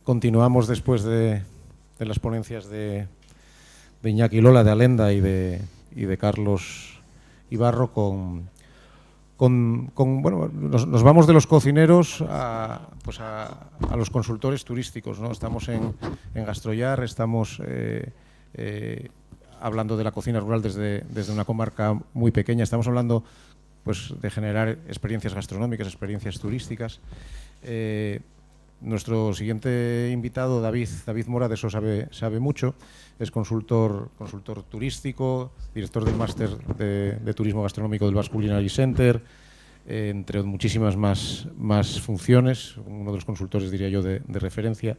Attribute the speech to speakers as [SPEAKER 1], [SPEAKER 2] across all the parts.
[SPEAKER 1] continuamos después de las ponencias de Iñaki Lola, de Alenda y de Carlos Ibarro bueno, nos vamos de los cocineros a los consultores turísticos, ¿no? Estamos en Gastrollar, estamos hablando de la cocina rural desde una comarca muy pequeña, estamos hablando pues de generar experiencias gastronómicas, experiencias turísticas. Nuestro siguiente invitado, David Mora, de eso sabe mucho, es consultor turístico, director del máster de turismo gastronómico del Basque Culinary Center, entre muchísimas más funciones, uno de los consultores, diría yo, de referencia.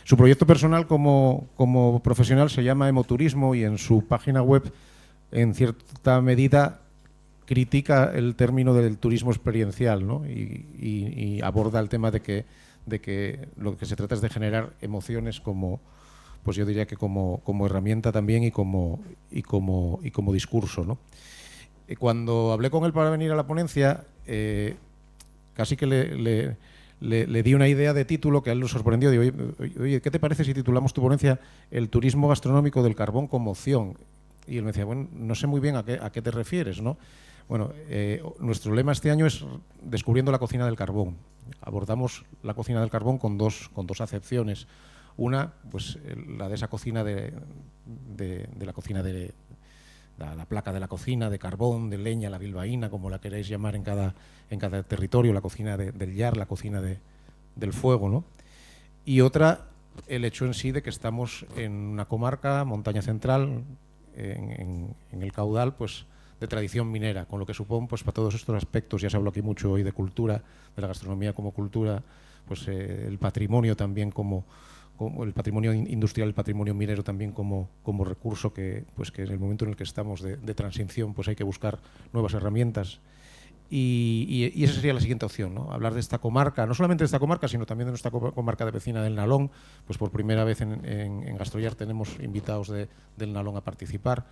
[SPEAKER 1] Su proyecto personal como profesional se llama Emoturismo y en su página web, en cierta medida, critica el término del turismo experiencial, ¿no? y aborda el tema de que lo que se trata es de generar emociones pues yo diría que como herramienta también y como discurso, ¿no? Cuando hablé con él para venir a la ponencia, casi que le di una idea de título que a él lo sorprendió. Digo, oye, ¿qué te parece si titulamos tu ponencia El turismo gastronómico del carbón como opción? Y él me decía, bueno, no sé muy bien a qué te refieres, ¿no? Bueno, nuestro lema este año es Descubriendo la cocina del carbón. Abordamos la cocina del carbón con dos acepciones. Una, pues la de esa cocina de la cocina de la placa de la cocina, de carbón, de leña, la bilbaína, como la queréis llamar en cada territorio, la cocina del yar, la cocina del fuego, ¿no? Y otra, el hecho en sí de que estamos en una comarca, montaña central, en el caudal, pues de tradición minera, con lo que supone, pues para todos estos aspectos, ya se habló aquí mucho hoy de cultura, de la gastronomía como cultura, pues el patrimonio también como el patrimonio industrial, el patrimonio minero también como recurso que en el momento en el que estamos de transición, pues hay que buscar nuevas herramientas. Y esa sería la siguiente opción, ¿no? Hablar de esta comarca, no solamente de esta comarca, sino también de nuestra comarca de vecina del Nalón. Pues por primera vez en Gastrollar tenemos invitados del Nalón a participar,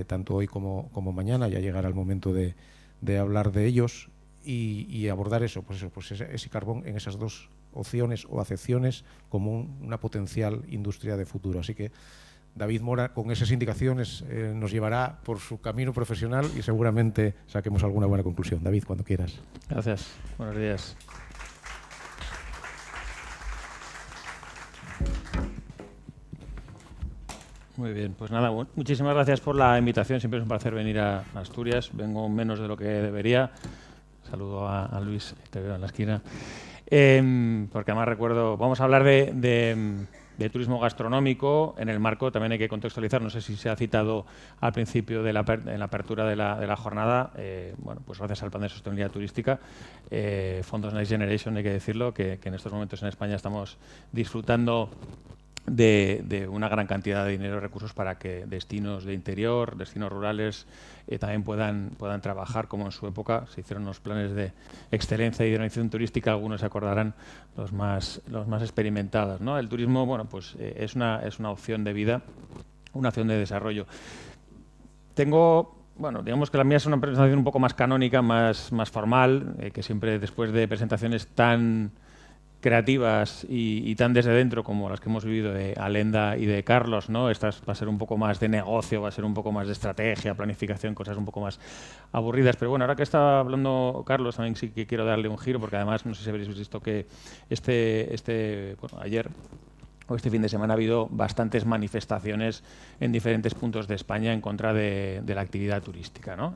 [SPEAKER 1] tanto hoy como mañana. Ya llegará el momento de hablar de ellos y abordar eso, ese carbón en esas dos opciones o acepciones como una potencial industria de futuro. Así que David Mora, con esas indicaciones, nos llevará por su camino profesional y seguramente saquemos alguna buena conclusión. David, cuando quieras.
[SPEAKER 2] Gracias. Buenos días. Muy bien, pues nada, muchísimas gracias por la invitación. Siempre es un placer venir a Asturias. Vengo menos de lo que debería. Saludo a Luis, te veo en la esquina. Porque además recuerdo, vamos a hablar de turismo gastronómico en el marco, también hay que contextualizar, no sé si se ha citado al principio en la apertura de la jornada, bueno, pues gracias al Plan de Sostenibilidad Turística, Fondos Next Generation, hay que decirlo, que en estos momentos en España estamos disfrutando de una gran cantidad de dinero y recursos para que destinos de interior, destinos rurales también puedan trabajar, como en su época se hicieron los planes de excelencia y dinamización turística. Algunos se acordarán, los más experimentados, ¿no? El turismo, bueno, pues es una opción de vida, una opción de desarrollo. Bueno, digamos que la mía es una presentación un poco más canónica, más formal, que siempre después de presentaciones tan creativas y tan desde dentro como las que hemos vivido de Alenda y de Carlos, ¿no? Esta va a ser un poco más de negocio, va a ser un poco más de estrategia, planificación, cosas un poco más aburridas. Pero bueno, ahora que está hablando Carlos, también sí que quiero darle un giro, porque además, no sé si habréis visto que ayer o este fin de semana ha habido bastantes manifestaciones en diferentes puntos de España en contra de la actividad turística, ¿no?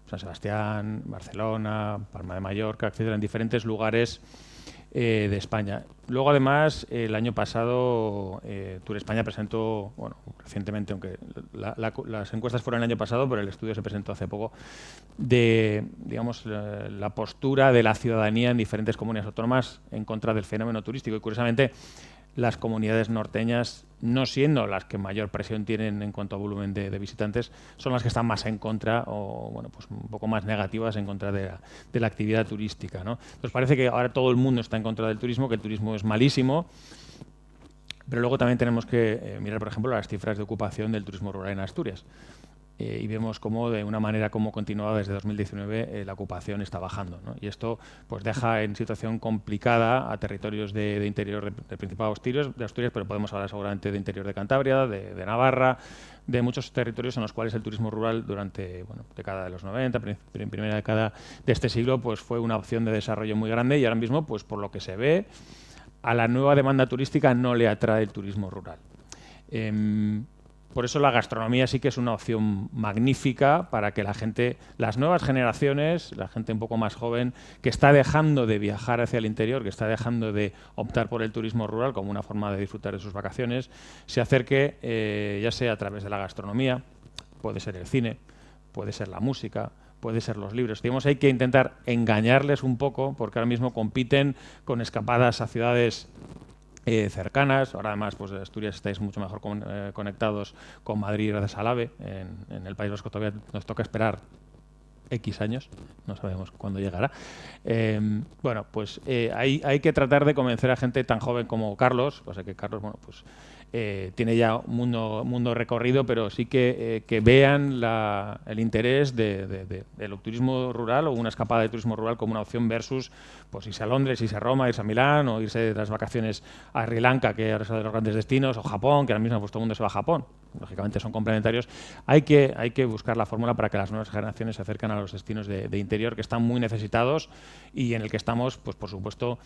[SPEAKER 2] San Sebastián, Barcelona, Palma de Mallorca, etcétera, en diferentes lugares de España. Luego, además, el año pasado Tour España presentó, bueno, recientemente, aunque las encuestas fueron el año pasado, pero el estudio se presentó hace poco, de, digamos, la postura de la ciudadanía en diferentes comunidades autónomas en contra del fenómeno turístico. Y, curiosamente, las comunidades norteñas, no siendo las que mayor presión tienen en cuanto a volumen de visitantes, son las que están más en contra o, bueno, pues un poco más negativas en contra de la actividad turística, ¿no? Entonces parece que ahora todo el mundo está en contra del turismo, que el turismo es malísimo, pero luego también tenemos que mirar, por ejemplo, las cifras de ocupación del turismo rural en Asturias. y vemos cómo de una manera como continuada desde 2019 la ocupación está bajando, ¿no? Y esto pues deja en situación complicada a territorios de interior del Principado de Asturias, pero podemos hablar seguramente de interior de Cantabria, de Navarra, de muchos territorios en los cuales el turismo rural durante década de los 90, primera década de este siglo, pues fue una opción de desarrollo muy grande, y ahora mismo, pues por lo que se ve, a la nueva demanda turística no le atrae el turismo rural. Por eso la gastronomía sí que es una opción magnífica para que la gente, las nuevas generaciones, la gente un poco más joven, que está dejando de viajar hacia el interior, que está dejando de optar por el turismo rural como una forma de disfrutar de sus vacaciones, se acerque ya sea a través de la gastronomía, puede ser el cine, puede ser la música, puede ser los libros. Digamos, hay que intentar engañarles un poco, porque ahora mismo compiten con escapadas a ciudades cercanas. Ahora además, pues Asturias estáis mucho mejor conectados con Madrid gracias al AVE. En el País Vasco todavía nos toca esperar X años, no sabemos cuándo llegará. Bueno, pues hay que tratar de convencer a gente tan joven como Carlos, o sea que Carlos, bueno, pues tiene ya un mundo recorrido, pero sí que vean el interés del turismo rural o una escapada de turismo rural como una opción versus pues irse a Londres, irse a Roma, irse a Milán o irse de las vacaciones a Sri Lanka, que ahora es uno de los grandes destinos, o Japón, que ahora mismo pues, todo el mundo se va a Japón. Lógicamente son complementarios. Hay que buscar la fórmula para que las nuevas generaciones se acerquen a los destinos de interior que están muy necesitados y en el que estamos, pues por supuesto,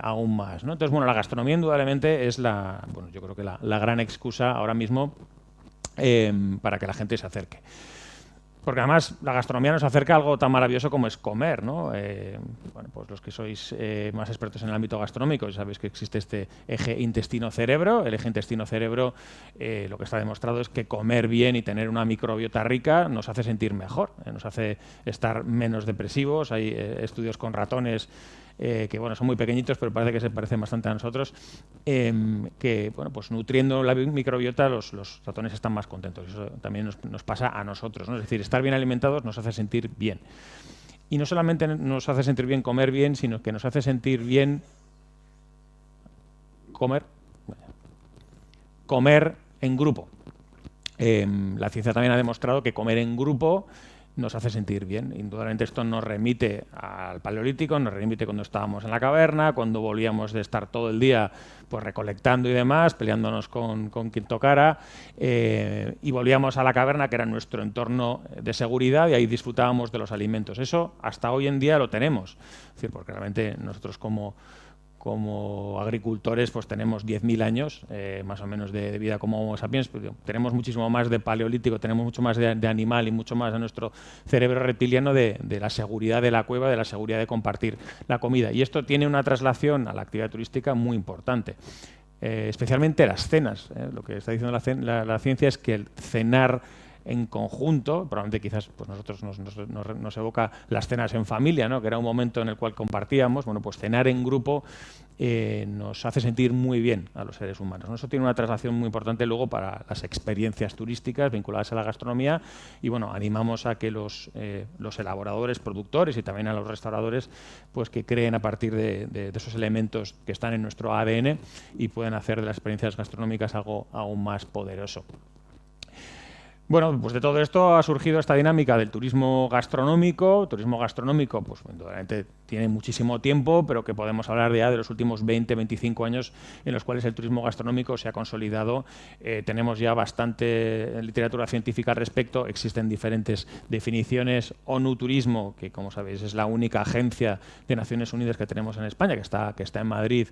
[SPEAKER 2] aún más, ¿no? Entonces, bueno, la gastronomía indudablemente es yo creo que la gran excusa ahora mismo para que la gente se acerque. Porque además la gastronomía nos acerca a algo tan maravilloso como es comer, ¿no? Bueno, pues los que sois más expertos en el ámbito gastronómico, sabéis que existe este eje intestino-cerebro. El eje intestino-cerebro, lo que está demostrado es que comer bien y tener una microbiota rica nos hace sentir mejor, nos hace estar menos depresivos. Hay estudios con ratones que bueno, son muy pequeñitos, pero parece que se parecen bastante a nosotros, que bueno, pues nutriendo la microbiota los ratones están más contentos. Eso también nos pasa a nosotros, ¿no? Es decir, estar bien alimentados nos hace sentir bien. Y no solamente nos hace sentir bien comer bien, sino que nos hace sentir bien comer en grupo. La ciencia también ha demostrado que comer en grupo nos hace sentir bien. Indudablemente esto nos remite al Paleolítico, nos remite cuando estábamos en la caverna, cuando volvíamos de estar todo el día pues recolectando y demás, peleándonos con quien tocara, y volvíamos a la caverna, que era nuestro entorno de seguridad, y ahí disfrutábamos de los alimentos. Eso hasta hoy en día lo tenemos. Es decir, porque realmente nosotros como agricultores pues tenemos 10.000 años más o menos de vida como Homo sapiens, pero tenemos muchísimo más de paleolítico, tenemos mucho más de animal y mucho más de nuestro cerebro reptiliano de la seguridad de la cueva, de la seguridad de compartir la comida. Y esto tiene una traslación a la actividad turística muy importante. Especialmente las cenas. Lo que está diciendo la ciencia es que el cenar en conjunto, probablemente quizás pues nosotros nos evoca las cenas en familia, ¿no? Que era un momento en el cual compartíamos. Bueno, pues cenar en grupo nos hace sentir muy bien a los seres humanos, ¿no? Eso tiene una traslación muy importante luego para las experiencias turísticas vinculadas a la gastronomía, y bueno, animamos a que los elaboradores, productores y también a los restauradores pues que creen a partir de esos elementos que están en nuestro ADN y pueden hacer de las experiencias gastronómicas algo aún más poderoso. Bueno, pues de todo esto ha surgido esta dinámica del turismo gastronómico. Turismo gastronómico, pues indudablemente tiene muchísimo tiempo, pero que podemos hablar ya de los últimos 20, 25 años en los cuales el turismo gastronómico se ha consolidado. Tenemos ya bastante literatura científica al respecto. Existen diferentes definiciones. ONU Turismo, que como sabéis es la única agencia de Naciones Unidas que tenemos en España, que está en Madrid,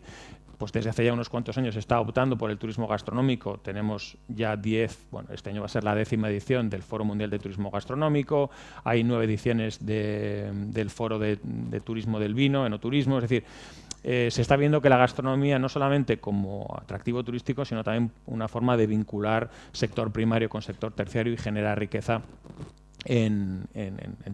[SPEAKER 2] pues desde hace ya unos cuantos años está optando por el turismo gastronómico. Tenemos ya 10, bueno, este año va a ser la 10ª edición del Foro Mundial de Turismo Gastronómico, hay 9 ediciones del Foro de Turismo del Vino, Enoturismo, es decir, se está viendo que la gastronomía no solamente como atractivo turístico, sino también una forma de vincular sector primario con sector terciario y generar riqueza en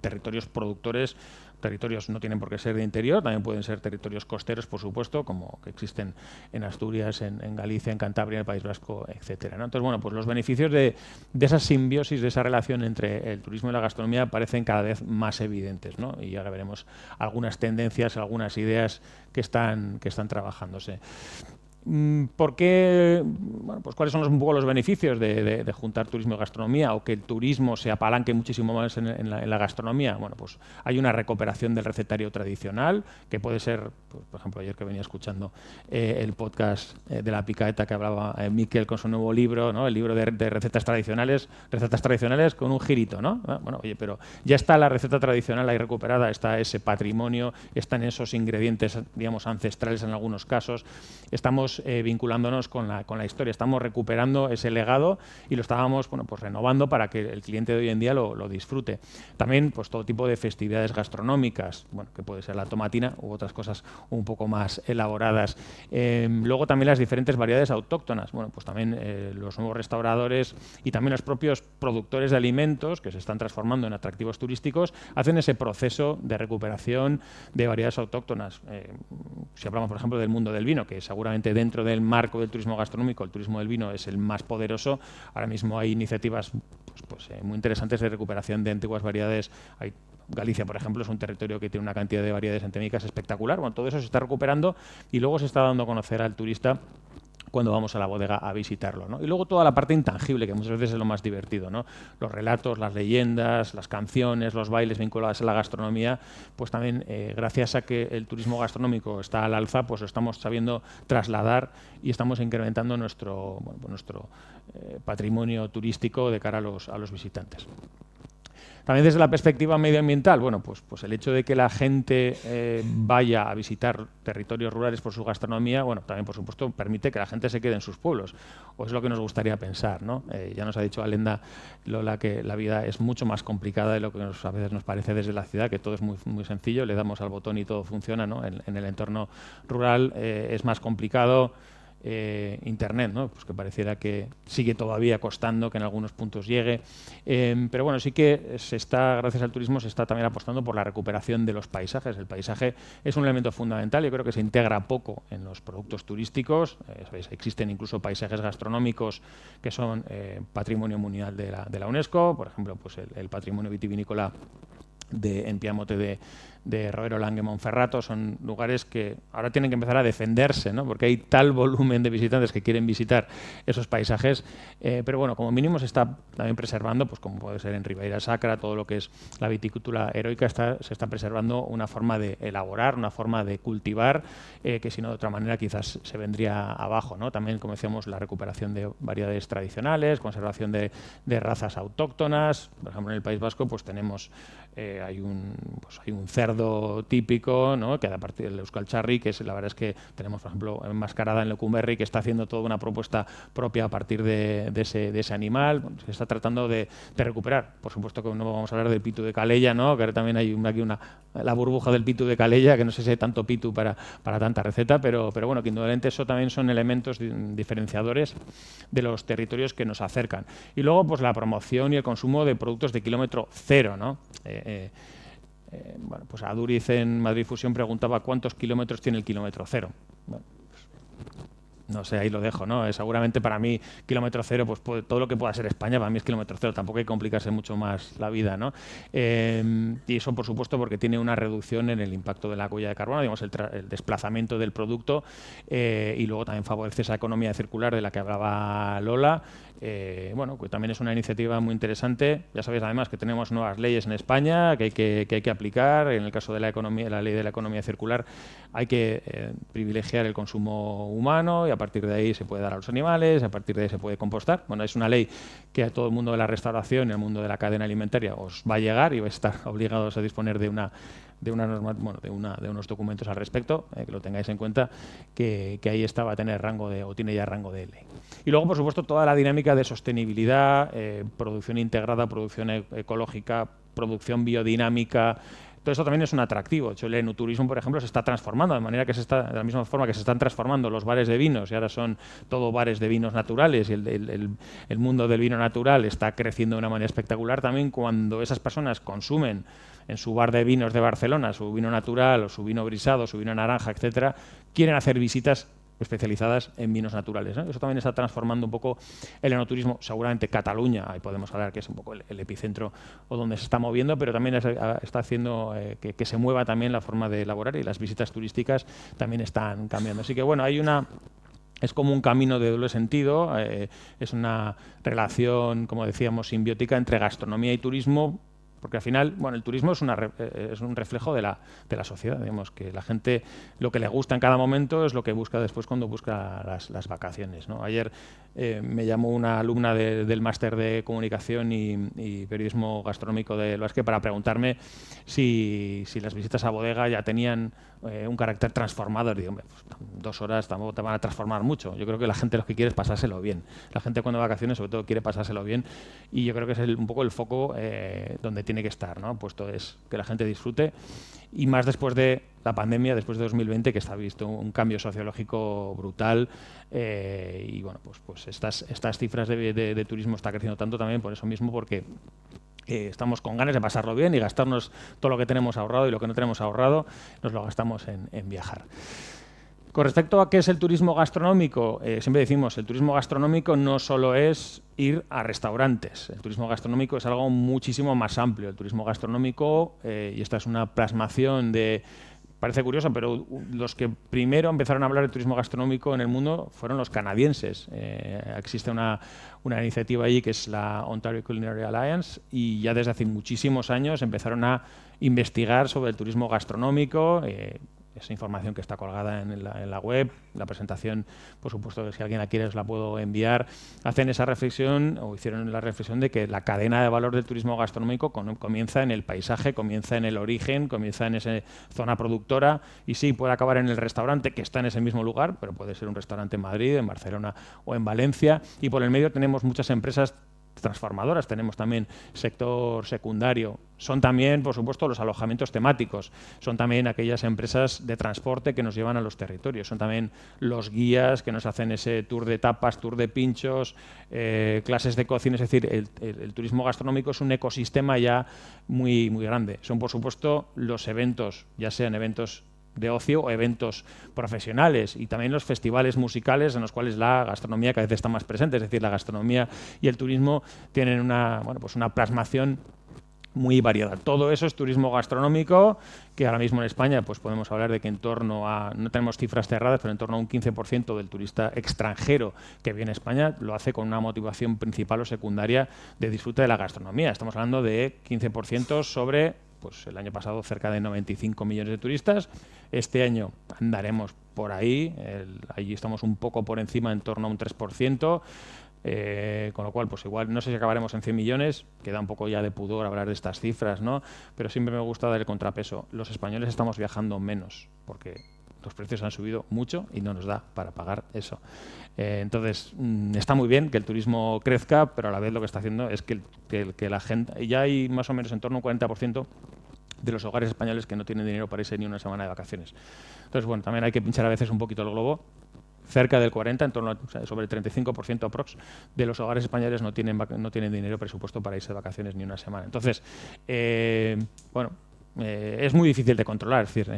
[SPEAKER 2] territorios productores. Territorios no tienen por qué ser de interior, también pueden ser territorios costeros, por supuesto, como que existen en Asturias, en Galicia, en Cantabria, en el País Vasco, etcétera, ¿no? Entonces, bueno, pues los beneficios de esa simbiosis, de esa relación entre el turismo y la gastronomía parecen cada vez más evidentes, ¿no? Y ahora veremos algunas tendencias, algunas ideas que están trabajándose. ¿Por qué? Bueno, pues ¿cuáles son un poco los beneficios de juntar turismo y gastronomía o que el turismo se apalanque muchísimo más en la gastronomía? Bueno, pues hay una recuperación del recetario tradicional, que puede ser, pues, por ejemplo, ayer que venía escuchando el podcast de La Picaeta que hablaba Miquel con su nuevo libro, ¿no? El libro de recetas tradicionales con un girito, ¿no? Bueno, oye, pero ya está la receta tradicional ahí recuperada, está ese patrimonio, están esos ingredientes, digamos, ancestrales en algunos casos. Estamos vinculándonos con la historia, estamos recuperando ese legado y lo estábamos, bueno, pues renovando para que el cliente de hoy en día lo disfrute. También pues todo tipo de festividades gastronómicas, bueno, que puede ser la tomatina u otras cosas un poco más elaboradas. Luego también las diferentes variedades autóctonas, bueno, pues también los nuevos restauradores y también los propios productores de alimentos que se están transformando en atractivos turísticos hacen ese proceso de recuperación de variedades autóctonas. Si hablamos, por ejemplo, del mundo del vino, que seguramente dentro del marco del turismo gastronómico, el turismo del vino es el más poderoso. Ahora mismo hay iniciativas muy interesantes de recuperación de antiguas variedades. Galicia, por ejemplo, es un territorio que tiene una cantidad de variedades endémicas espectacular. Bueno, todo eso se está recuperando y luego se está dando a conocer al turista cuando vamos a la bodega a visitarlo, ¿no? Y luego toda la parte intangible, que muchas veces es lo más divertido, ¿no? Los relatos, las leyendas, las canciones, los bailes vinculados a la gastronomía, pues también gracias a que el turismo gastronómico está al alza, pues lo estamos sabiendo trasladar y estamos incrementando nuestro patrimonio turístico de cara a los visitantes. También desde la perspectiva medioambiental, bueno, pues el hecho de que la gente vaya a visitar territorios rurales por su gastronomía, bueno, también por supuesto permite que la gente se quede en sus pueblos, o es lo que nos gustaría pensar, ¿no? Ya nos ha dicho Alenda Lola que la vida es mucho más complicada de lo que a veces nos parece desde la ciudad, que todo es muy, muy sencillo, le damos al botón y todo funciona, ¿no? En el entorno rural es más complicado. Internet, ¿no? Pues que pareciera que sigue todavía costando que en algunos puntos llegue, pero bueno, sí que gracias al turismo se está también apostando por la recuperación de los paisajes. El paisaje es un elemento fundamental, yo creo que se integra poco en los productos turísticos. ¿Sabéis? Existen incluso paisajes gastronómicos que son patrimonio mundial de la UNESCO, por ejemplo, pues el patrimonio vitivinícola en Piamonte de Roero Lange Monferrato. Son lugares que ahora tienen que empezar a defenderse, ¿no? Porque hay tal volumen de visitantes que quieren visitar esos paisajes, pero bueno, como mínimo se está también preservando, pues como puede ser en Ribeira Sacra, todo lo que es la viticultura heroica, se está preservando una forma de elaborar, una forma de cultivar, que si no de otra manera quizás se vendría abajo, ¿no? También, como decíamos, la recuperación de variedades tradicionales, conservación de razas autóctonas. Por ejemplo, en el País Vasco pues tenemos hay un cerdo típico, ¿no? Que a partir del Euskal Txarri, que la verdad es que tenemos, por ejemplo, enmascarada en Lecumberri, que está haciendo toda una propuesta propia a partir de ese animal. Bueno, se está tratando de recuperar. Por supuesto que no vamos a hablar del pitu de Calella, ¿no? Que ahora también hay aquí la burbuja del pitu de Calella, que no sé si hay tanto pitu para tanta receta, pero bueno, que indudablemente eso también son elementos diferenciadores de los territorios que nos acercan. Y luego, pues la promoción y el consumo de productos de kilómetro cero, ¿no? Bueno, pues Aduriz en Madrid Fusión preguntaba cuántos kilómetros tiene el kilómetro cero. Bueno, pues, no sé, ahí lo dejo, ¿no? Seguramente para mí kilómetro cero, pues todo lo que pueda ser España, para mí es kilómetro cero, tampoco hay que complicarse mucho más la vida, ¿no? Y eso, por supuesto, porque tiene una reducción en el impacto de la huella de carbono, digamos, el desplazamiento del producto, y luego también favorece esa economía circular de la que hablaba Lola. Bueno, que también es una iniciativa muy interesante. Ya sabéis además que tenemos nuevas leyes en España que hay que aplicar. En el caso de la ley de la economía circular hay que privilegiar el consumo humano y a partir de ahí se puede dar a los animales, a partir de ahí se puede compostar. Bueno, es una ley que a todo el mundo de la restauración y al mundo de la cadena alimentaria os va a llegar y vais a estar obligados a disponer de unos documentos al respecto, que lo tengáis en cuenta, que ahí va a tener tiene ya rango de ley. Y luego, por supuesto, toda la dinámica de sostenibilidad, producción integrada, producción ecológica, producción biodinámica. Todo eso también es un atractivo. De hecho, el enoturismo, por ejemplo, se está transformando, de manera que de la misma forma que se están transformando los bares de vinos y ahora son todo bares de vinos naturales y el mundo del vino natural está creciendo de una manera espectacular. También cuando esas personas consumen en su bar de vinos de Barcelona su vino natural o su vino brisado, su vino naranja, etcétera, quieren hacer visitas especializadas en vinos naturales, ¿no? Eso también está transformando un poco el enoturismo. Seguramente Cataluña, ahí podemos hablar que es un poco el epicentro o donde se está moviendo, pero también está haciendo que se mueva también la forma de elaborar y las visitas turísticas también están cambiando. Así que bueno, hay una Es como un camino de doble sentido, es una relación, como decíamos, simbiótica entre gastronomía y turismo, porque al final, bueno, el turismo es un reflejo de la sociedad, digamos, que la gente lo que le gusta en cada momento es lo que busca después cuando busca las vacaciones, ¿no? Ayer me llamó una alumna del máster de comunicación y periodismo gastronómico del Basque para preguntarme si las visitas a bodega ya tenían un carácter transformador. Digo, pues 2 horas tampoco te van a transformar mucho. Yo creo que la gente lo que quiere es pasárselo bien. La gente cuando va a vacaciones sobre todo quiere pasárselo bien y yo creo que es un poco el foco donde tiene que estar, ¿no? Puesto es que la gente disfrute y más después de la pandemia, después de 2020, que está visto un cambio sociológico brutal y bueno, pues estas cifras de turismo está creciendo tanto también por eso mismo, porque estamos con ganas de pasarlo bien y gastarnos todo lo que tenemos ahorrado y lo que no tenemos ahorrado nos lo gastamos en viajar. Con respecto a qué es el turismo gastronómico, siempre decimos, el turismo gastronómico no solo es ir a restaurantes. El turismo gastronómico es algo muchísimo más amplio. El turismo gastronómico, y esta es una plasmación de... Parece curioso, pero los que primero empezaron a hablar de turismo gastronómico en el mundo fueron los canadienses. Existe una iniciativa allí que es la Ontario Culinary Alliance y ya desde hace muchísimos años empezaron a investigar sobre el turismo gastronómico. Esa información que está colgada en la web, la presentación, por supuesto, si alguien la quiere os la puedo enviar. Hacen esa reflexión, o hicieron la reflexión de que la cadena de valor del turismo gastronómico comienza en el paisaje, comienza en el origen, comienza en esa zona productora y sí, puede acabar en el restaurante que está en ese mismo lugar, pero puede ser un restaurante en Madrid, en Barcelona o en Valencia. Y por el medio tenemos muchas empresas transformadoras, tenemos también sector secundario, son también, por supuesto, los alojamientos temáticos, son también aquellas empresas de transporte que nos llevan a los territorios, son también los guías que nos hacen ese tour de tapas, tour de pinchos, clases de cocina, es decir, el turismo gastronómico es un ecosistema ya muy, muy grande. Son, por supuesto, los eventos, ya sean eventos de ocio o eventos profesionales y también los festivales musicales en los cuales la gastronomía cada vez está más presente, es decir, la gastronomía y el turismo tienen una plasmación muy variada. Todo eso es turismo gastronómico, que ahora mismo en España pues podemos hablar de que en torno a, no tenemos cifras cerradas, pero en torno a un 15% del turista extranjero que viene a España lo hace con una motivación principal o secundaria de disfrute de la gastronomía. Estamos hablando de 15% sobre, pues el año pasado cerca de 95 millones de turistas. Este año andaremos por ahí, allí estamos un poco por encima, en torno a un 3%. Con lo cual, pues igual, no sé si acabaremos en 100 millones, queda un poco ya de pudor hablar de estas cifras, ¿no? Pero siempre me gusta dar el contrapeso. Los españoles estamos viajando menos, porque los precios han subido mucho y no nos da para pagar eso. Entonces, está muy bien que el turismo crezca, pero a la vez lo que está haciendo es que la gente, ya hay más o menos en torno a un 40% de los hogares españoles que no tienen dinero para irse ni una semana de vacaciones. Entonces, bueno, también hay que pinchar a veces un poquito el globo. Cerca del 40%, en torno a, sobre el 35% aprox de los hogares españoles no tienen dinero presupuesto para irse de vacaciones ni una semana. Entonces, es muy difícil de controlar. Es decir,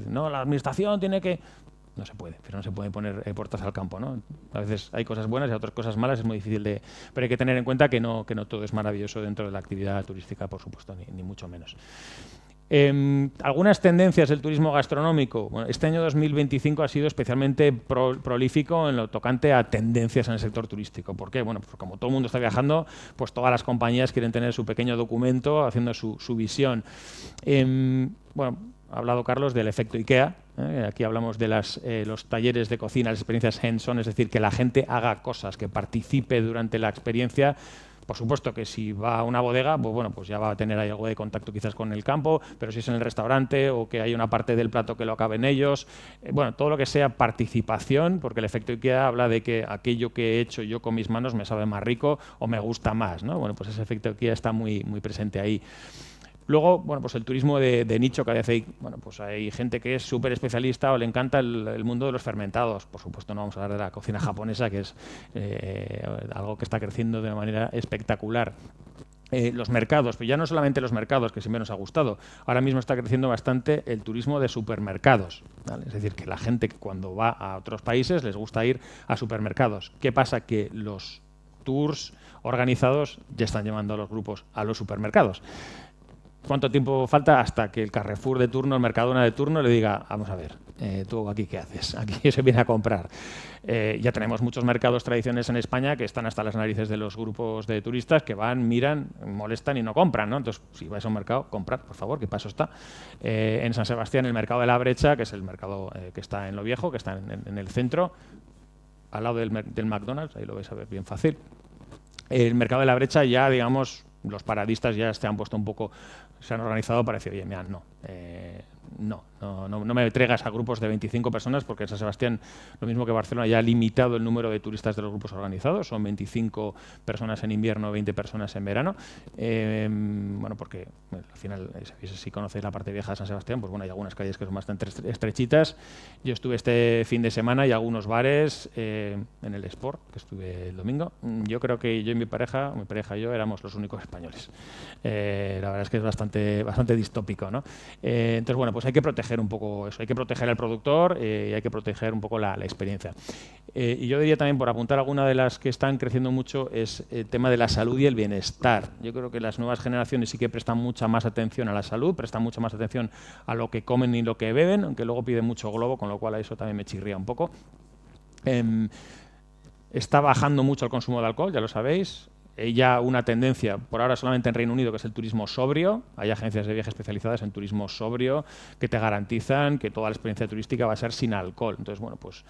[SPEAKER 2] no, la administración tiene que... No se puede, pero no se puede poner puertas al campo, ¿no? A veces hay cosas buenas y otras cosas malas, es muy difícil de... Pero hay que tener en cuenta que no todo es maravilloso dentro de la actividad turística, por supuesto, ni mucho menos. Algunas tendencias del turismo gastronómico. Bueno, este año 2025 ha sido especialmente prolífico en lo tocante a tendencias en el sector turístico. ¿Por qué? Bueno, pues como todo el mundo está viajando, pues todas las compañías quieren tener su pequeño documento haciendo su visión. Ha hablado Carlos del efecto IKEA. Aquí hablamos de los talleres de cocina, las experiencias hands-on, es decir, que la gente haga cosas, que participe durante la experiencia. Por supuesto que si va a una bodega, pues ya va a tener ahí algo de contacto quizás con el campo, pero si es en el restaurante o que hay una parte del plato que lo acaben ellos, todo lo que sea participación, porque el efecto IKEA habla de que aquello que he hecho yo con mis manos me sabe más rico o me gusta más, ¿no? Bueno, pues ese efecto IKEA está muy, muy presente ahí. Luego, pues el turismo de nicho, que a veces hay gente que es súper especialista o le encanta el mundo de los fermentados. Por supuesto, no vamos a hablar de la cocina japonesa, que es algo que está creciendo de una manera espectacular. Los mercados, pero ya no solamente los mercados, que siempre nos ha gustado. Ahora mismo está creciendo bastante el turismo de supermercados, ¿vale? Es decir, que la gente que cuando va a otros países les gusta ir a supermercados. ¿Qué pasa? Que los tours organizados ya están llevando a los grupos a los supermercados. ¿Cuánto tiempo falta hasta que el Carrefour de turno, el Mercadona de turno, le diga, vamos a ver, tú aquí qué haces? Aquí se viene a comprar. Ya tenemos muchos mercados tradicionales en España que están hasta las narices de los grupos de turistas que van, miran, molestan y no compran, ¿no? Entonces, si vais a un mercado, comprad, por favor, que paso está. En San Sebastián, el mercado de la Brecha, que es el mercado que está en Lo Viejo, que está en el centro, al lado del McDonald's, ahí lo vais a ver bien fácil. El mercado de la Brecha ya, digamos, los paradistas ya se han puesto un poco, se han organizado para decir, oye, mira, no me traigas a grupos de 25 personas porque en San Sebastián, lo mismo que Barcelona, ya ha limitado el número de turistas de los grupos organizados, son 25 personas en invierno, 20 personas en verano. Bueno, porque al final, si conocéis la parte vieja de San Sebastián, pues bueno, hay algunas calles que son bastante estrechitas. Yo estuve este fin de semana y algunos bares en el Sport, que estuve el domingo. Yo creo que yo y mi pareja y yo éramos los únicos españoles. La verdad es que es bastante distópico, ¿no? Entonces, bueno, pues hay que proteger un poco eso, hay que proteger al productor y hay que proteger un poco la experiencia. Y yo diría también, por apuntar alguna de las que están creciendo mucho, es el tema de la salud y el bienestar. Yo creo que las nuevas generaciones sí que prestan mucha más atención a la salud, prestan mucha más atención a lo que comen y lo que beben, aunque luego piden mucho globo, con lo cual a eso también me chirría un poco. Está bajando mucho el consumo de alcohol, ya lo sabéis. Hay ya una tendencia, por ahora solamente en Reino Unido, que es el turismo sobrio. Hay agencias de viaje especializadas en turismo sobrio que te garantizan que toda la experiencia turística va a ser sin alcohol. Entonces, bueno, pues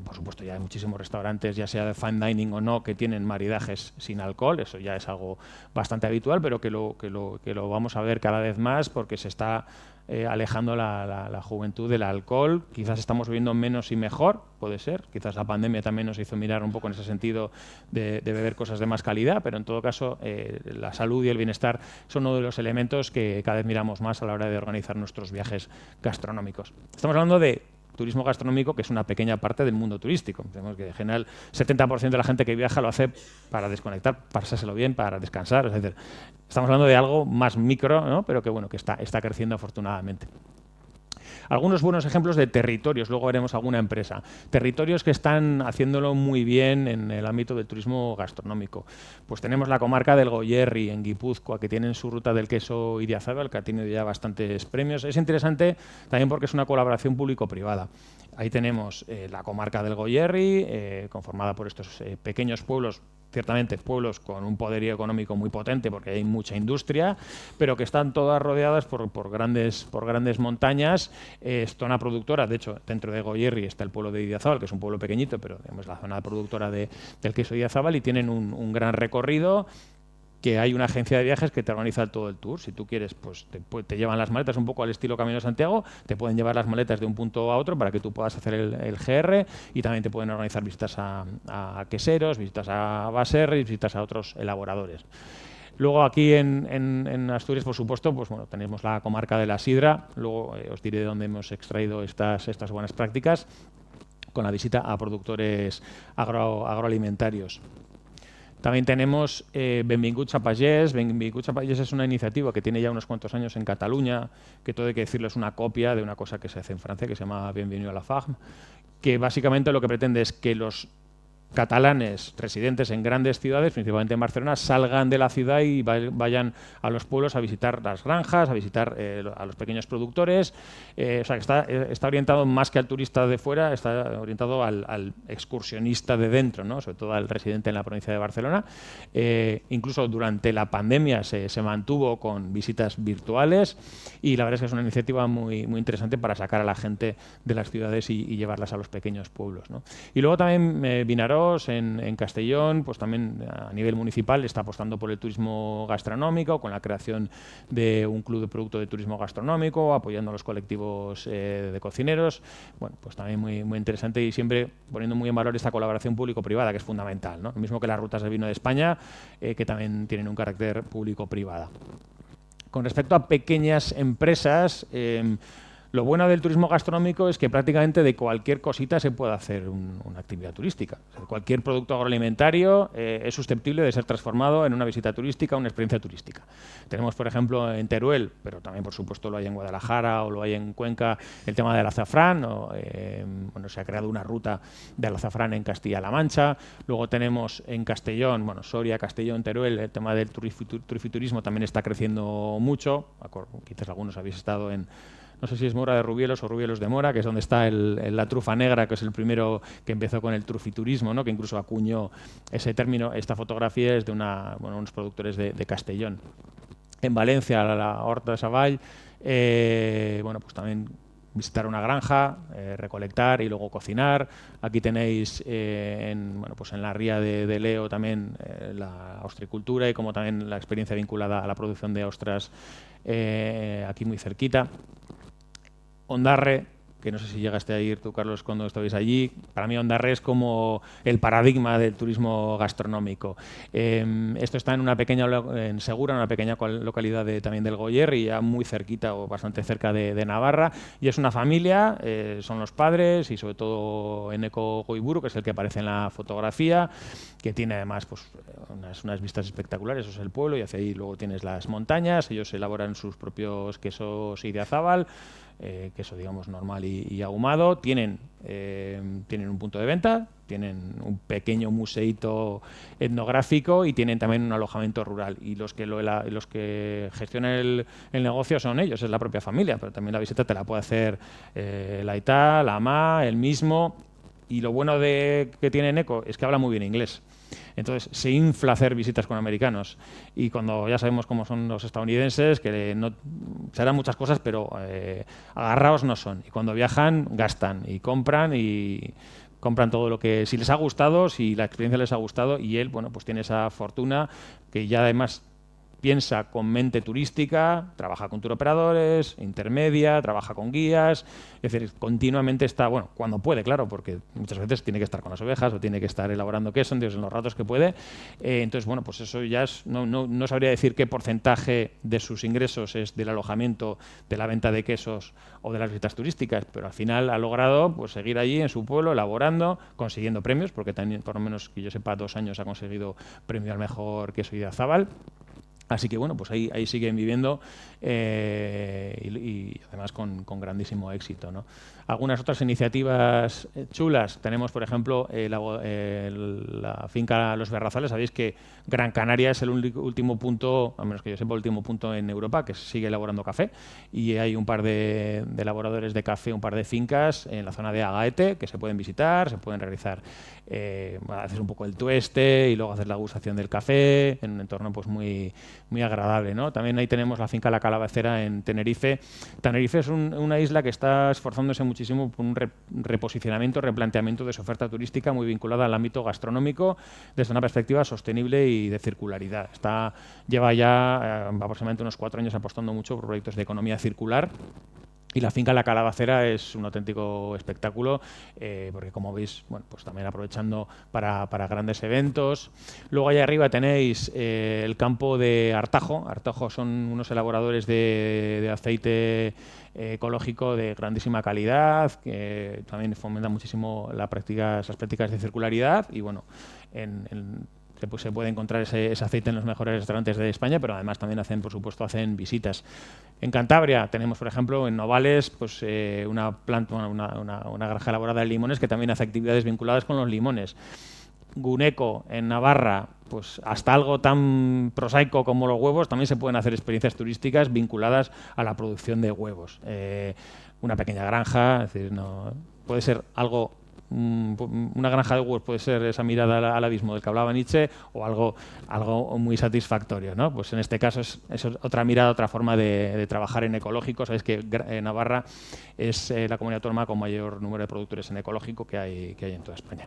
[SPEAKER 2] por supuesto ya hay muchísimos restaurantes, ya sea de fine dining o no, que tienen maridajes sin alcohol. Eso ya es algo bastante habitual, pero que lo vamos a ver cada vez más porque se está alejando la juventud del alcohol. Quizás estamos bebiendo menos y mejor, puede ser. Quizás la pandemia también nos hizo mirar un poco en ese sentido de beber cosas de más calidad, pero en todo caso la salud y el bienestar son uno de los elementos que cada vez miramos más a la hora de organizar nuestros viajes gastronómicos. Estamos hablando de turismo gastronómico, que es una pequeña parte del mundo turístico. Tenemos que en general 70% de la gente que viaja lo hace para desconectar, pasárselo bien, para descansar, etc. Estamos hablando de algo más micro, ¿no? Pero que bueno, que está creciendo afortunadamente. Algunos buenos ejemplos de territorios, luego veremos alguna empresa. Territorios que están haciéndolo muy bien en el ámbito del turismo gastronómico. Pues tenemos la comarca del Goierri, en Guipúzcoa, que tienen su ruta del queso Idiazábal, que ha tenido ya bastantes premios. Es interesante también porque es una colaboración público-privada. Ahí tenemos la comarca del Goierri, conformada por estos pequeños pueblos, ciertamente pueblos con un poderío económico muy potente porque hay mucha industria, pero que están todas rodeadas por grandes montañas. Es zona productora, de hecho, dentro de Goierri está el pueblo de Idiazábal, que es un pueblo pequeñito, pero es la zona productora del queso Idiazábal, y tienen un gran recorrido, que hay una agencia de viajes que te organiza todo el tour. Si tú quieres, pues te llevan las maletas un poco al estilo Camino de Santiago, te pueden llevar las maletas de un punto a otro para que tú puedas hacer el GR, y también te pueden organizar visitas a queseros, visitas a baserris, visitas a otros elaboradores. Luego aquí en Asturias, por supuesto, pues bueno, tenemos la comarca de la sidra. Luego os diré de dónde hemos extraído estas buenas prácticas, con la visita a productores agroalimentarios. También tenemos Benvinguts a Pagès. Benvinguts a Pagès es una iniciativa que tiene ya unos cuantos años en Cataluña, que todo hay que decirlo es una copia de una cosa que se hace en Francia, que se llama Bienvenue à la Farm, que básicamente lo que pretende es que los catalanes residentes en grandes ciudades, principalmente en Barcelona, salgan de la ciudad y vayan a los pueblos a visitar las granjas, a visitar a los pequeños productores. O sea, que está orientado más que al turista de fuera, está orientado al excursionista de dentro, ¿no? Sobre todo al residente en la provincia de Barcelona. Incluso durante la pandemia se mantuvo con visitas virtuales, y la verdad es que es una iniciativa muy, muy interesante para sacar a la gente de las ciudades y llevarlas a los pequeños pueblos, ¿no? Y luego también Vinaròs, en Castellón, pues también a nivel municipal está apostando por el turismo gastronómico, con la creación de un club de producto de turismo gastronómico, apoyando a los colectivos de cocineros. Bueno, pues también muy, muy interesante, y siempre poniendo muy en valor esta colaboración público-privada, que es fundamental, ¿no? Lo mismo que las rutas del vino de España, que también tienen un carácter público-privada. Con respecto a pequeñas empresas, Lo bueno del turismo gastronómico es que prácticamente de cualquier cosita se puede hacer una actividad turística. O sea, cualquier producto agroalimentario es susceptible de ser transformado en una visita turística, una experiencia turística. Tenemos, por ejemplo, en Teruel, pero también, por supuesto, lo hay en Guadalajara o lo hay en Cuenca, el tema del azafrán. Bueno, se ha creado una ruta del azafrán en Castilla-La Mancha. Luego tenemos en Castellón, bueno, Soria, Castellón, Teruel, el tema del turifiturismo también está creciendo mucho. Quizás algunos habéis estado en, no sé si es Mora de Rubielos o Rubielos de Mora, que es donde está la trufa negra, que es el primero que empezó con el trufiturismo, ¿no? Que incluso acuñó ese término. Esta fotografía es de unos productores de Castellón. En Valencia, la Horta de Savall, bueno, pues también visitar una granja, recolectar y luego cocinar. Aquí tenéis bueno, pues en la ría de Leo también la ostricultura y como también la experiencia vinculada a la producción de ostras aquí muy cerquita. Ondarre, que no sé si llegaste a ir tú, Carlos, cuando estabais allí. Para mí Ondarre es como el paradigma del turismo gastronómico. Esto está en Segura, una pequeña localidad también del Goierri, ya muy cerquita o bastante cerca de Navarra, y es una familia, son los padres y sobre todo Eneko Goiburu, que es el que aparece en la fotografía, que tiene además pues, unas vistas espectaculares. Eso es el pueblo y hacia ahí luego tienes las montañas. Ellos elaboran sus propios quesos Idiazábal, queso digamos normal y ahumado. Tienen un punto de venta, tienen un pequeño museíto etnográfico y tienen también un alojamiento rural. Y los que gestionan el negocio son ellos, es la propia familia, pero también la visita te la puede hacer la Aitá, la Ama, el mismo. Y lo bueno que tiene Eneko es que habla muy bien inglés. Entonces se infla hacer visitas con americanos, y cuando ya sabemos cómo son los estadounidenses, que no se harán muchas cosas, pero agarrados no son, y cuando viajan gastan y compran todo lo que, si les ha gustado, si la experiencia les ha gustado, y él, bueno, pues tiene esa fortuna que ya además piensa con mente turística, trabaja con turoperadores, intermedia, trabaja con guías, es decir, continuamente está, bueno, cuando puede, claro, porque muchas veces tiene que estar con las ovejas o tiene que estar elaborando queso, entonces en los ratos que puede. Entonces, bueno, pues eso ya es, no sabría decir qué porcentaje de sus ingresos es del alojamiento, de la venta de quesos o de las visitas turísticas, pero al final ha logrado pues seguir allí en su pueblo, elaborando, consiguiendo premios, porque también, por lo menos que yo sepa, 2 años ha conseguido premio al mejor queso Idiazábal. Así que bueno, pues ahí siguen viviendo y además con grandísimo éxito, ¿no? Algunas otras iniciativas chulas. Tenemos, por ejemplo, la finca Los Berrazales. Sabéis que Gran Canaria es el último punto, al menos que yo sepa, el último punto en Europa que sigue elaborando café. Y hay un par de elaboradores de café, un par de fincas en la zona de Agaete que se pueden visitar, se pueden realizar, haces un poco el tueste y luego hacer la gustación del café en un entorno pues muy agradable, ¿no? También ahí tenemos la finca La Calabacera en Tenerife. Tenerife es una isla que está esforzándose muchísimo por un reposicionamiento, replanteamiento de su oferta turística muy vinculada al ámbito gastronómico desde una perspectiva sostenible y de circularidad. Lleva ya aproximadamente unos 4 años apostando mucho por proyectos de economía circular. Y la finca La Calabacera es un auténtico espectáculo, porque como veis, bueno, pues también aprovechando para grandes eventos. Luego allá arriba tenéis el campo de Artajo. Artajo son unos elaboradores de aceite ecológico de grandísima calidad, que también fomentan muchísimo las prácticas de circularidad. Y bueno, se puede encontrar ese aceite en los mejores restaurantes de España, pero además también por supuesto hacen visitas. En Cantabria tenemos, por ejemplo, en Novales, pues una granja elaborada de limones que también hace actividades vinculadas con los limones. Guneco, en Navarra, pues hasta algo tan prosaico como los huevos, también se pueden hacer experiencias turísticas vinculadas a la producción de huevos. Una pequeña granja, es decir, no puede ser algo. Una granja de huevos puede ser esa mirada al abismo del que hablaba Nietzsche, o algo muy satisfactorio, ¿no? Pues en este caso es otra mirada, otra forma de trabajar en ecológico. Sabéis que Navarra es la comunidad autónoma con mayor número de productores en ecológico que hay en toda España.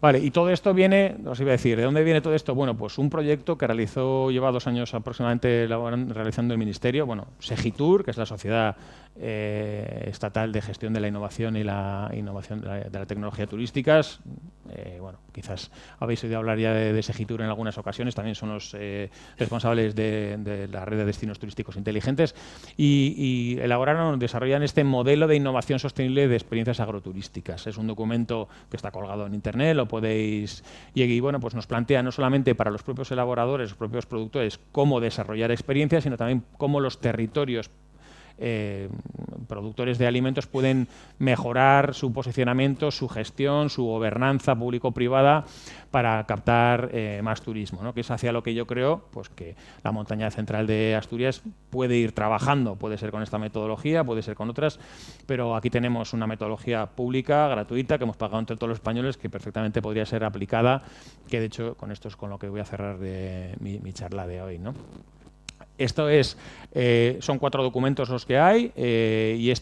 [SPEAKER 2] Vale, y todo esto viene, os iba a decir, ¿de dónde viene todo esto? Bueno, pues un proyecto que lleva 2 años aproximadamente realizando el Ministerio, bueno, Segitur, que es la sociedad estatal de gestión de la innovación y la innovación de la tecnología turísticas. Bueno, quizás habéis oído hablar ya de Segitur en algunas ocasiones, también son los responsables de la red de destinos turísticos inteligentes y desarrollan este modelo de innovación sostenible de experiencias agroturísticas. Es un documento que está colgado en internet, lo podéis... Y bueno, pues nos plantea no solamente para los propios elaboradores, los propios productores, cómo desarrollar experiencias, sino también cómo los territorios productores de alimentos pueden mejorar su posicionamiento, su gestión, su gobernanza público-privada para captar más turismo, ¿no? Que es hacia lo que yo creo pues que la montaña central de Asturias puede ir trabajando. Puede ser con esta metodología, puede ser con otras, pero aquí tenemos una metodología pública, gratuita, que hemos pagado entre todos los españoles, que perfectamente podría ser aplicada, que de hecho con esto es con lo que voy a cerrar mi charla de hoy, ¿no? Esto es, son 4 documentos los que hay y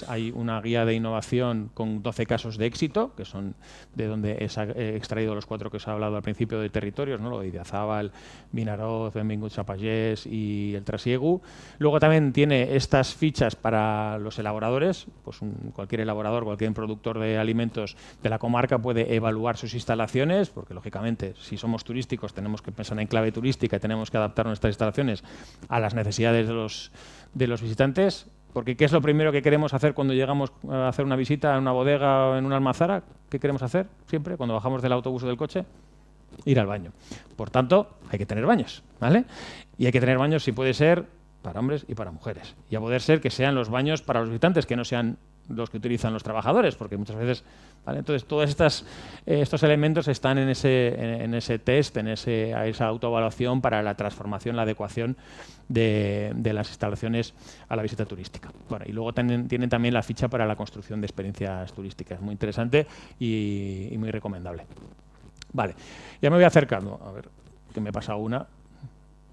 [SPEAKER 2] hay una guía de innovación con 12 casos de éxito, que son de donde he extraído los 4 que os he hablado al principio de territorios, ¿no? Lo de Idiazábal, Vinaroz, Benvinguts a Pallés y el Trasiegu. Luego también tiene estas fichas para los elaboradores, pues cualquier elaborador, cualquier productor de alimentos de la comarca puede evaluar sus instalaciones, porque lógicamente si somos turísticos tenemos que pensar en clave turística y tenemos que adaptar nuestras instalaciones a las necesidades de los visitantes, porque ¿qué es lo primero que queremos hacer cuando llegamos a hacer una visita en una bodega o en una almazara? ¿Qué queremos hacer siempre cuando bajamos del autobús o del coche? Ir al baño. Por tanto, hay que tener baños, ¿vale? Y hay que tener baños, si puede ser, para hombres y para mujeres. Y a poder ser que sean los baños para los visitantes, que no sean los que utilizan los trabajadores, porque muchas veces, ¿vale? Entonces todos estos elementos están en ese test, en esa autoevaluación para la transformación, la adecuación de las instalaciones a la visita turística. Bueno, y luego tienen también la ficha para la construcción de experiencias turísticas, muy interesante y muy recomendable. Vale, ya me voy acercando, a ver, que me pasa una.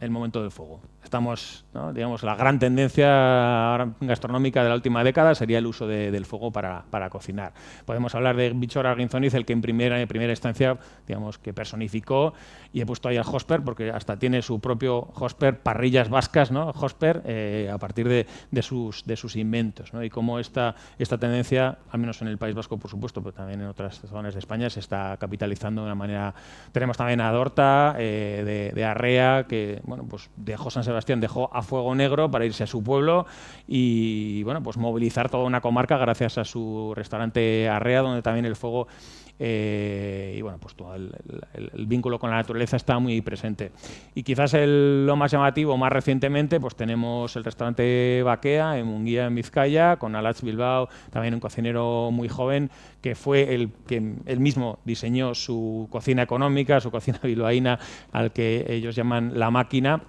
[SPEAKER 2] El momento del fuego. Estamos, ¿no? Digamos, la gran tendencia gastronómica de la última década sería el uso del fuego para cocinar. Podemos hablar de Bichor Arguinzoniz, el que en primera instancia, digamos, que personificó, y he puesto ahí al Hosper, porque hasta tiene su propio Hosper, parrillas vascas, ¿no? Hosper, a partir de sus inventos, ¿no? Y cómo esta tendencia, al menos en el País Vasco, por supuesto, pero también en otras zonas de España, se está capitalizando de una manera... Tenemos también a Dorta, de Arrea, que... Bueno, pues dejó San Sebastián, dejó a Fuego Negro para irse a su pueblo y bueno, pues movilizar toda una comarca gracias a su restaurante Arrea, donde también el fuego y bueno, pues todo el vínculo con la naturaleza está muy presente. Y quizás lo más llamativo, más recientemente, pues tenemos el restaurante Baquea en Munguía, en Vizcaya, con Alats Bilbao, también un cocinero muy joven, que fue el que él mismo diseñó su cocina económica, su cocina bilbaína, al que ellos llaman La Máquina.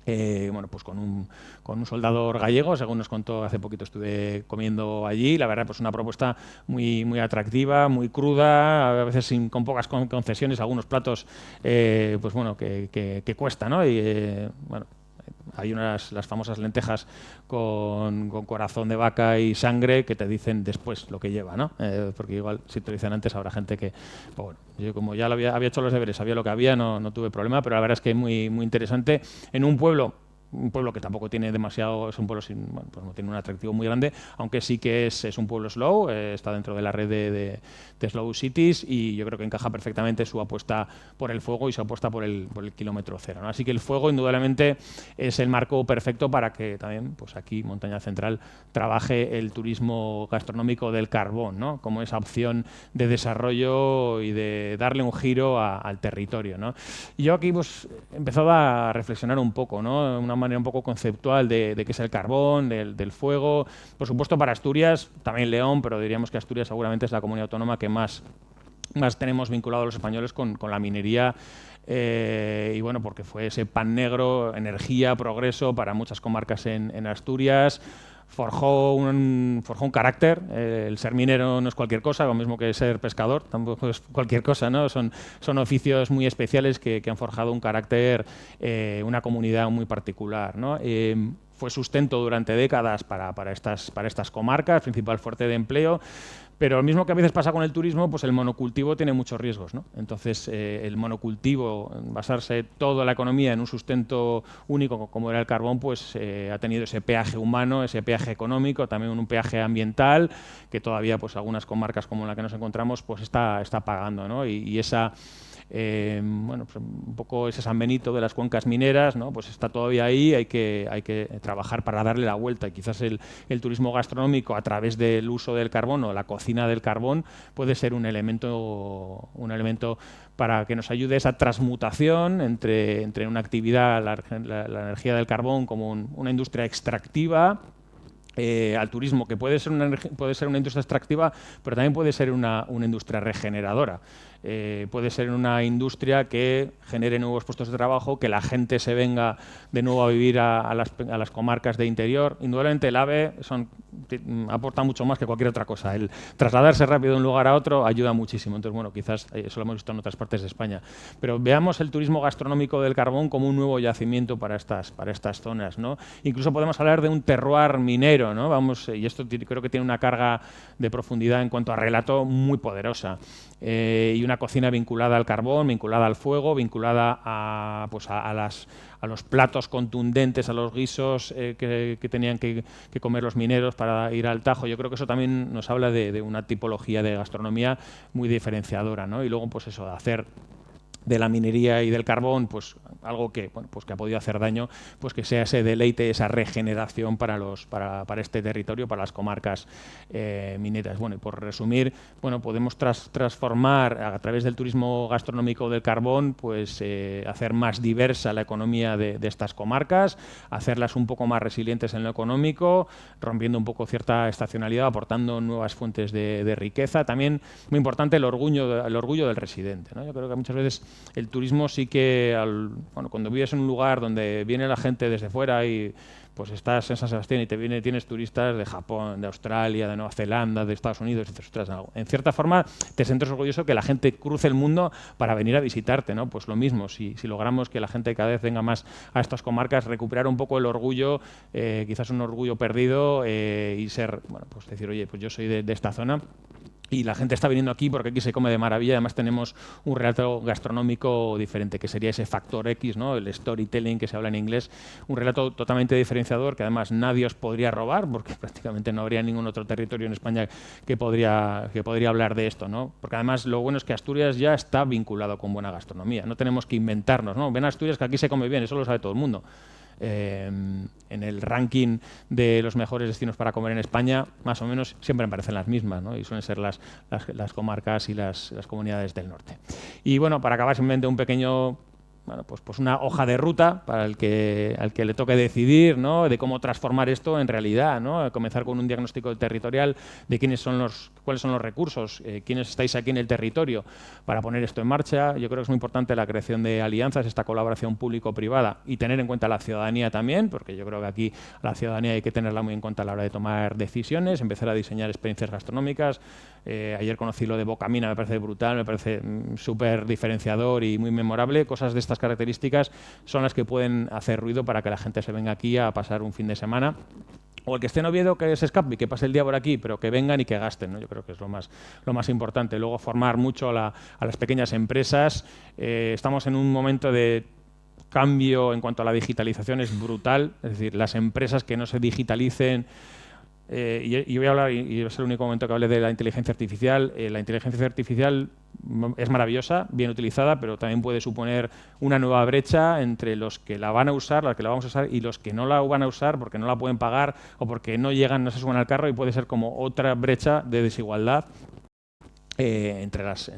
[SPEAKER 2] Bueno, pues con un soldador gallego, según nos contó hace poquito, estuve comiendo allí. La verdad, pues una propuesta muy, muy atractiva, muy cruda, a veces con pocas concesiones, algunos platos, pues bueno, que cuesta, ¿no? Y bueno, hay las famosas lentejas con corazón de vaca y sangre que te dicen después lo que lleva, ¿no? Porque igual si te lo dicen antes habrá gente que... Pues bueno, yo como ya había hecho los deberes, sabía lo que había, no tuve problema, pero la verdad es que muy, muy interesante. En un pueblo que tampoco tiene demasiado, es un pueblo bueno, pues no tiene un atractivo muy grande, aunque sí que es un pueblo slow, está dentro de la red de Slow Cities y yo creo que encaja perfectamente su apuesta por el fuego y su apuesta por el kilómetro cero, ¿no? Así que el fuego indudablemente es el marco perfecto para que también pues aquí Montaña Central trabaje el turismo gastronómico del carbón, ¿no? Como esa opción de desarrollo y de darle un giro al territorio, ¿no? Y yo aquí pues he empezado a reflexionar un poco, ¿no? Una manera un poco conceptual de qué es el carbón, del fuego. Por supuesto para Asturias, también León, pero diríamos que Asturias seguramente es la comunidad autónoma que más tenemos vinculado a los españoles con la minería y bueno, porque fue ese pan negro, energía, progreso para muchas comarcas en Asturias. Forjó un carácter. El ser minero no es cualquier cosa, lo mismo que ser pescador, tampoco es cualquier cosa, ¿no? Son oficios muy especiales que han forjado un carácter, una comunidad muy particular, ¿no? fue sustento durante décadas para estas comarcas, principal fuente de empleo. Pero lo mismo que a veces pasa con el turismo, pues el monocultivo tiene muchos riesgos, ¿no? Entonces, el monocultivo, basarse toda la economía en un sustento único como era el carbón, pues ha tenido ese peaje humano, ese peaje económico, también un peaje ambiental, que todavía pues algunas comarcas como la que nos encontramos pues está pagando, ¿no? Y esa... bueno, pues un poco ese San Benito de las cuencas mineras, ¿no? Pues está todavía ahí, hay que trabajar para darle la vuelta. Y quizás el turismo gastronómico, a través del uso del carbón o la cocina del carbón, puede ser un elemento para que nos ayude esa transmutación entre una actividad, la energía del carbón como una industria extractiva, al turismo, que puede ser una industria extractiva, pero también puede ser una industria regeneradora. Puede ser una industria que genere nuevos puestos de trabajo, que la gente se venga de nuevo a vivir a las comarcas de interior. Indudablemente el AVE aporta mucho más que cualquier otra cosa. El trasladarse rápido de un lugar a otro ayuda muchísimo. Entonces, bueno, quizás eso lo hemos visto en otras partes de España. Pero veamos el turismo gastronómico del carbón como un nuevo yacimiento para estas zonas, ¿no? Incluso podemos hablar de un terroir minero, ¿no? Y esto creo que tiene una carga de profundidad en cuanto a relato muy poderosa. Y una cocina vinculada al carbón, vinculada al fuego, vinculada a los platos contundentes, a los guisos que tenían que comer los mineros para ir al Tajo. Yo creo que eso también nos habla de una tipología de gastronomía muy diferenciadora, ¿no? Y luego, pues eso, de hacer de la minería y del carbón, pues algo que, bueno, pues que ha podido hacer daño, pues que sea ese deleite, esa regeneración para este territorio, para las comarcas mineras. Bueno, y por resumir, bueno, podemos transformar a través del turismo gastronómico del carbón, pues hacer más diversa la economía de estas comarcas, hacerlas un poco más resilientes en lo económico, rompiendo un poco cierta estacionalidad, aportando nuevas fuentes de riqueza. También, muy importante, el orgullo del residente, ¿no? Yo creo que muchas veces el turismo sí que, cuando vives en un lugar donde viene la gente desde fuera y pues estás en San Sebastián y tienes turistas de Japón, de Australia, de Nueva Zelanda, de Estados Unidos, y dices, ostras, en cierta forma te sientes orgulloso que la gente cruce el mundo para venir a visitarte, ¿no? Pues lo mismo, si logramos que la gente cada vez venga más a estas comarcas, recuperar un poco el orgullo, quizás un orgullo perdido, y ser, bueno, pues decir, oye, pues yo soy de esta zona, y la gente está viniendo aquí porque aquí se come de maravilla. Además tenemos un relato gastronómico diferente, que sería ese factor X, ¿no? El storytelling que se habla en inglés, un relato totalmente diferenciador que además nadie os podría robar, porque prácticamente no habría ningún otro territorio en España que podría hablar de esto, ¿no? Porque además lo bueno es que Asturias ya está vinculado con buena gastronomía, no tenemos que inventarnos, ¿no? Ven a Asturias que aquí se come bien, eso lo sabe todo el mundo. En el ranking de los mejores destinos para comer en España, más o menos siempre aparecen las mismas, ¿no? Y suelen ser las comarcas y las comunidades del norte. Y bueno, para acabar simplemente un pequeño... Bueno, pues una hoja de ruta para al que le toque decidir, ¿no? De cómo transformar esto en realidad, ¿no? Comenzar con un diagnóstico territorial de cuáles son los recursos, quiénes estáis aquí en el territorio para poner esto en marcha. Yo creo que es muy importante la creación de alianzas, esta colaboración público-privada, y tener en cuenta la ciudadanía también, porque yo creo que aquí a la ciudadanía hay que tenerla muy en cuenta a la hora de tomar decisiones, empezar a diseñar experiencias gastronómicas. Ayer conocí lo de Bocamina, me parece brutal, me parece súper diferenciador y muy memorable. Cosas de estas características son las que pueden hacer ruido para que la gente se venga aquí a pasar un fin de semana. O el que esté en Oviedo, que se escape y que pase el día por aquí, pero que vengan y que gasten, ¿no? Yo creo que es lo más importante. Luego formar mucho a las pequeñas empresas. Estamos en un momento de cambio en cuanto a la digitalización, es brutal. Es decir, las empresas que no se digitalicen... y voy a hablar, y es el único momento que hable de la inteligencia artificial. La inteligencia artificial es maravillosa, bien utilizada, pero también puede suponer una nueva brecha entre los que la van a usar, las que la vamos a usar, y los que no la van a usar porque no la pueden pagar o porque no se suben al carro, y puede ser como otra brecha de desigualdad entre las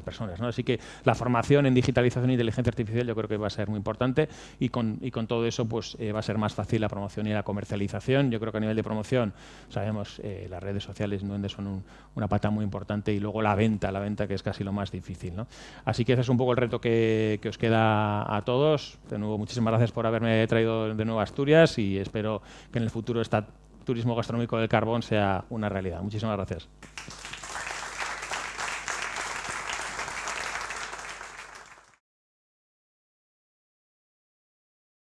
[SPEAKER 2] personas, ¿no? Así que la formación en digitalización e inteligencia artificial yo creo que va a ser muy importante, y con todo eso pues va a ser más fácil la promoción y la comercialización. Yo creo que a nivel de promoción sabemos las redes sociales son una pata muy importante, y luego la venta que es casi lo más difícil, ¿no? Así que ese es un poco el reto que os queda a todos. De nuevo, muchísimas gracias por haberme traído de nuevo a Asturias, y espero que en el futuro turismo gastronómico del carbón sea una realidad. Muchísimas gracias.